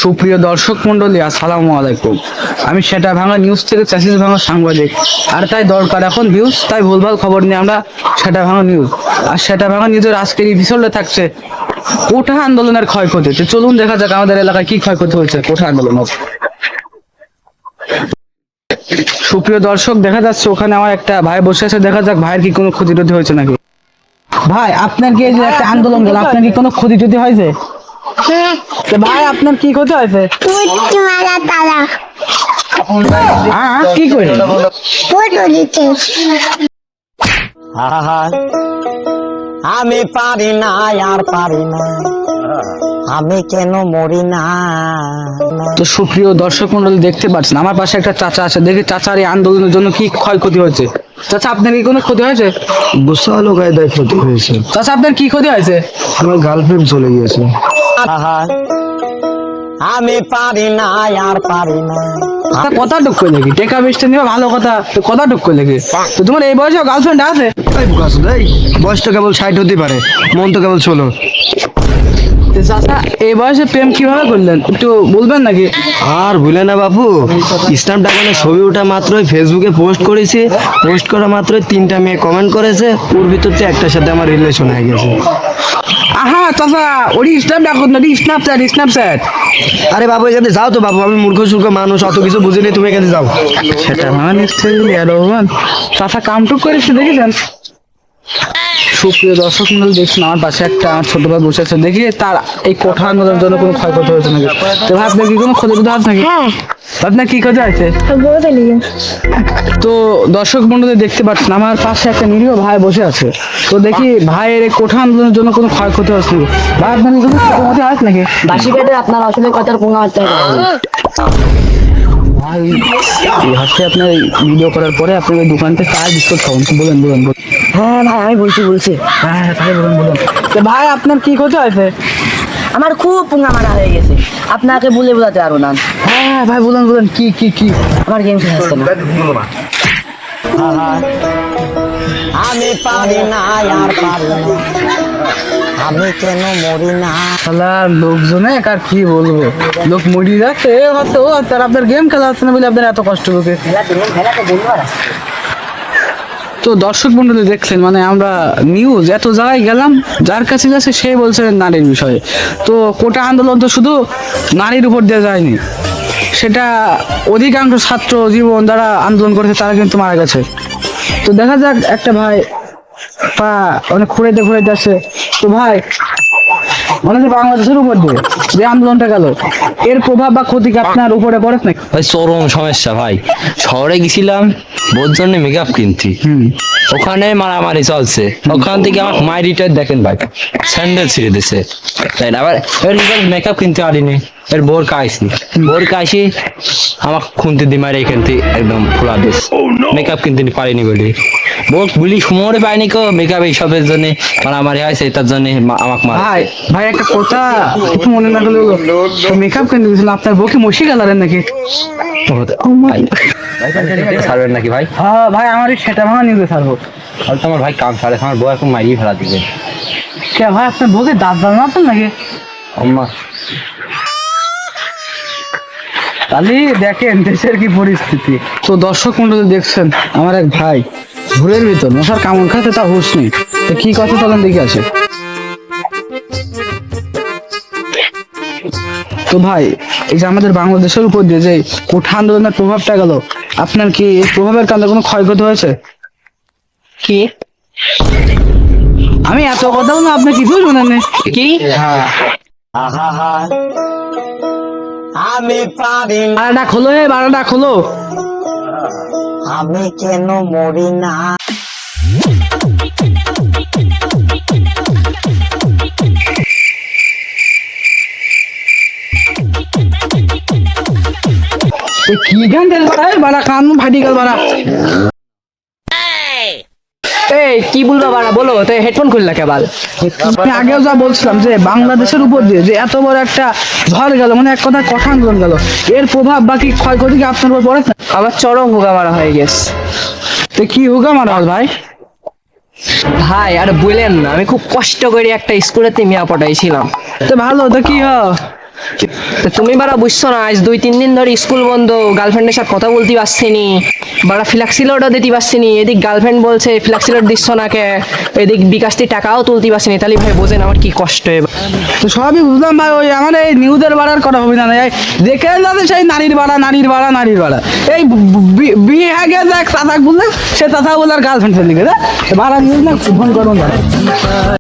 সুপ্রিয় দর্শক মন্ডলী, আসসালামু আলাইকুম। আমি সেটা ভাঙা নিউজ থেকে চাষিস ভাঙা সাংবাদিক, আর তাই দরকার এখন ভিউজ, তাই ভুলভাল খবর নিয়ে আমরা সেটা ভাঙা নিউজ। আর সেটা ভাঙা নিউজের আজকের এপিসোডে থাকছে কোঠা আন্দোলনের ক্ষয়ক্ষতি। তো চলুন দেখা যাক আমাদের এলাকায় কি ক্ষয়ক্ষতি হয়েছে কোঠা আন্দোলন। সুপ্রিয় দর্শক, দেখা যাচ্ছে ওখানে আমার একটা ভাই বসে আছে, দেখা যাক ভাইয়ের কি কোনো ক্ষতি টতি হয়েছে নাকি। ভাই, আপনার কি এই যে একটা আন্দোলন গেল, আপনার কি কোনো ক্ষতি টতি হয়েছে? তো ভাই, আপনার কি ক্ষতি হয়েছে? কি করে আমি পারি না, আর পারি না, আমি কেন মরি না। তো সুপ্রিয় দর্শক মন্ডলী, দেখতে পাচ্ছেন আমার পাশে একটা চাচা আছে। দেখি চাচার এই আন্দোলনের জন্য কি ক্ষয়ক্ষতি হয়েছে। চাচা, আপনার কি কোনো ক্ষতি হয়েছে? বিশাল কায়দায় ক্ষতি হয়েছে। চাচা, আপনার কি ক্ষতি হয়েছে? আমার গার্লফ্রেন্ড চলে গিয়েছে। আমি পারি না, আর পারি না। কথা টুক করে লেগে টেকা বেস্টে নিয়ে ভালো কথা, তো কথা টুক করে লেগে। তো তোমার এই বয়সে গার্লফ্রেন্ড আছে? বয়স তো কেবল 60 হতে পারে, মন তো কেবল 16। তো চাচা, এই বয়সে প্রেম কিভাবে করলেন একটু বলবেন নাকি? আর ভুলে না বাপু, স্ন্যাপড্রাগনে ছবি ওঠা মাত্রই ফেসবুকে পোস্ট করেছি। পোস্ট করা মাত্রই 3টা মেয়ে কমেন্ট করেছে, ওর ভিতর থেকে একটার সাথে আমার রিলেশন হয়ে গেছে। আহা চাচা, ওটি স্ন্যাপ ডাকুন না, স্ন্যাপচ্যাট স্ন্যাপচ্যাট। আরে বাবু, এখানে যাও তো বাবু, আমি মূর্খ সূর্খ মানুষ, অত কিছু বুঝিনি, তুমি এখানে যাও। সেটা রহমান চাচা কামটুক করেছে, দেখেছেন? সুপ্রিয় দর্শক মন্ডলী, দেখছেন আমার পাশে একটা আমার ছোট ভাই বসে আছে। দেখি তার এই কোঠা আন্দোলনের জন্য কোনো ক্ষয়ক্ষতি হয়েছে নাকি। তো ভাই, আপনার কি কোনো ক্ষতি আছে নাকি? আপনার কি ক্ষতি আছে? তো দর্শক মন্ডলী, দেখতে পাচ্ছেন আমার পাশে একটা নিরীহ ভাই বসে আছে। তো দেখি ভাইয়ের এই কোঠা আন্দোলনের জন্য কোনো ক্ষয়ক্ষতি হচ্ছে নাকি। ভাই, আপনার কি কোনো ক্ষয়ক্ষতি আছে নাকি? বাসি পেটে আপনার আসলে কথার পোঙা হচ্ছে। ভাই, এই হচ্ছে আপনার ভিডিও করার পরে আপনার ওই দোকান থেকে চায় বিস্কুট খাবেন। বলেন বলেন বলেন। হ্যাঁ ভাই, আমি বলছি। হ্যাঁ তাহলে বলেন বলেন। তো ভাই, আপনার কি ক্ষতি হয়েছে? আমার খুব পোঙা মারা হয়ে গেছে, আপনাকে বলে বোঝাতে পারবো না। হ্যাঁ ভাই, বলেন বলেন, কি কি কি? আমার গেম শেষ হচ্ছে না। আমি পারি না, আর পারি না, আমি কেন মরি না। শালা লোকজনে আর কি বলবো, লোক মরি যাচ্ছে হয়তো, আর আপনার গেম খেলা হচ্ছে না বলে আপনার এত কষ্ট হচ্ছে। তো দর্শক মন্ডলী, দেখছেন মানে আমরা নিউজ এত জায়গায় গেলাম, যার কাছে যাচ্ছে সে বলছে নারীর বিষয়ে। তো কোটা আন্দোলন তো শুধু নারীর উপর দিয়ে যায়নি, সেটা অধিকাংশ ছাত্র জীবন যারা আন্দোলন করেছে তারা কিন্তু মারা গেছে। তো দেখা যাক, একটা ভাই পা অনেক খুঁড়াইতে খুঁড়াইতে আসছে। তো ভাই, মানে যে বাংলাদেশের উপর দিয়ে যে আন্দোলনটা গেল, এর প্রভাব বা ক্ষতি কি আপনার উপরে পড়ে নাকি? ভাই চরম সমস্যা ভাই। শহরে গেছিলাম বোর জন্য মেকআপ কিনছি, ওখানে মারামারি চলছে। ওখান থেকে আমার মাইরিটার দেখেন ভাই, স্যান্ডেল ছিঁড়ে দিছে। তাই না, আবার মেকআপ কিনতে পারিনি, এর বোর কাইছি, আমার খুনতে দি মারে এখান থেকে একদম খোলা দিস। মেকআপ কিনতে পারিনি বলি, বোর বলি সময় পাইনি কো মেকআপ এইসবের জন্য মারামারি হয়েছে, তার জন্য আমাকে মার। ভাই ভাই, একটা কথা একটু মনে না করলে মেকআপ কিনতে গেছিলাম, আপনার বউকে মশি গেলারেন নাকি? ছাড়বেন নাকি ভাই? হ্যাঁ ভাই, আমার সেটা ভাঙা নিউজে ছাড়বো। হয়তো আমার ভাই কাম ছাড়ে, আমার বউ এখন মারিয়ে ফেলা দিবে। কে ভাই, আপনার বউকে দাঁত দাঁত মারতেন নাকি? আম্মা তাহলে দেখেন দেশের কি পরিস্থিতি। তো দর্শক মন্ডলী, দেখছেন আমার এক ভাই ঘুরের ভিতর মশার কামড় খাতে তার হুঁশ নেই। তো কি কথা চলেন দেখে আসে। তো ভাই, এই যে আমাদের বাংলাদেশের উপর দিয়ে যে কোঠা আন্দোলনের প্রভাবটা গেল, আপনার কি এই প্রভাবের কারণে কোনো ক্ষয়ক্ষতি হয়েছে কি? আমি এত কথা বললাম, আপনি কিছুই শোনেন কি? আমি পারি না, বারাটা খোলো, বারাটা খোলো। আমি কেন মরি না। কি গান দেন বাড়া, কান ফাটি গেল বাড়া। এই কি বলবা বাড়া, বলো তো, হেডফোন খুললা কেবল। আমি আগেও যা বলছিলাম যে বাংলাদেশের উপর দিয়ে যে এত বড় একটা ঝড় গেল, মানে এক কথা কোঠা আন্দোলন গেল, এর প্রভাব বাকি ক্ষয়ক্ষতি কি আপনার উপর পড়েছে? আমার চরম হুগা মারা হয়ে গেছে। তো কি হুগা মারা ভাই? ভাই আর বলেন না, আমি খুব কষ্ট করে একটা স্কুলেতে মেয়া পটাইছিলাম। তো ভালো তো কি তো তুমি বারা বুঝছো না, আজ 2-3 দিন ধরে স্কুল বন্ধ, গার্লফ্রেন্ডের সাথে কথা বলতে পারছিনি, বারা ফ্ল্যাক্সিলোডও দিতে পারছিনি। এদিক গার্লফ্রেন্ড বলছে ফ্ল্যাক্সিলোড দিচ্ছ না কে, এদিক বিকাশটি টাকাও তুলতে পারছিনি। তাহলে ভাই বোঝেন আমার কি কষ্ট এবার। তো সবই বুঝলাম ভাই, ওই আমার এই নিউজের বাড়ার করা হবে না, এই দেখে যাবে সেই নারীর বাড়া নারীর বাড়া নারীর বাড়া। এই বিয়ে আগে এক চাচা বললে সে চাচা বলে আর গার্লফ্রেন্ড ফেলে গেছে বাড়া নিউজ না ফোন করুন।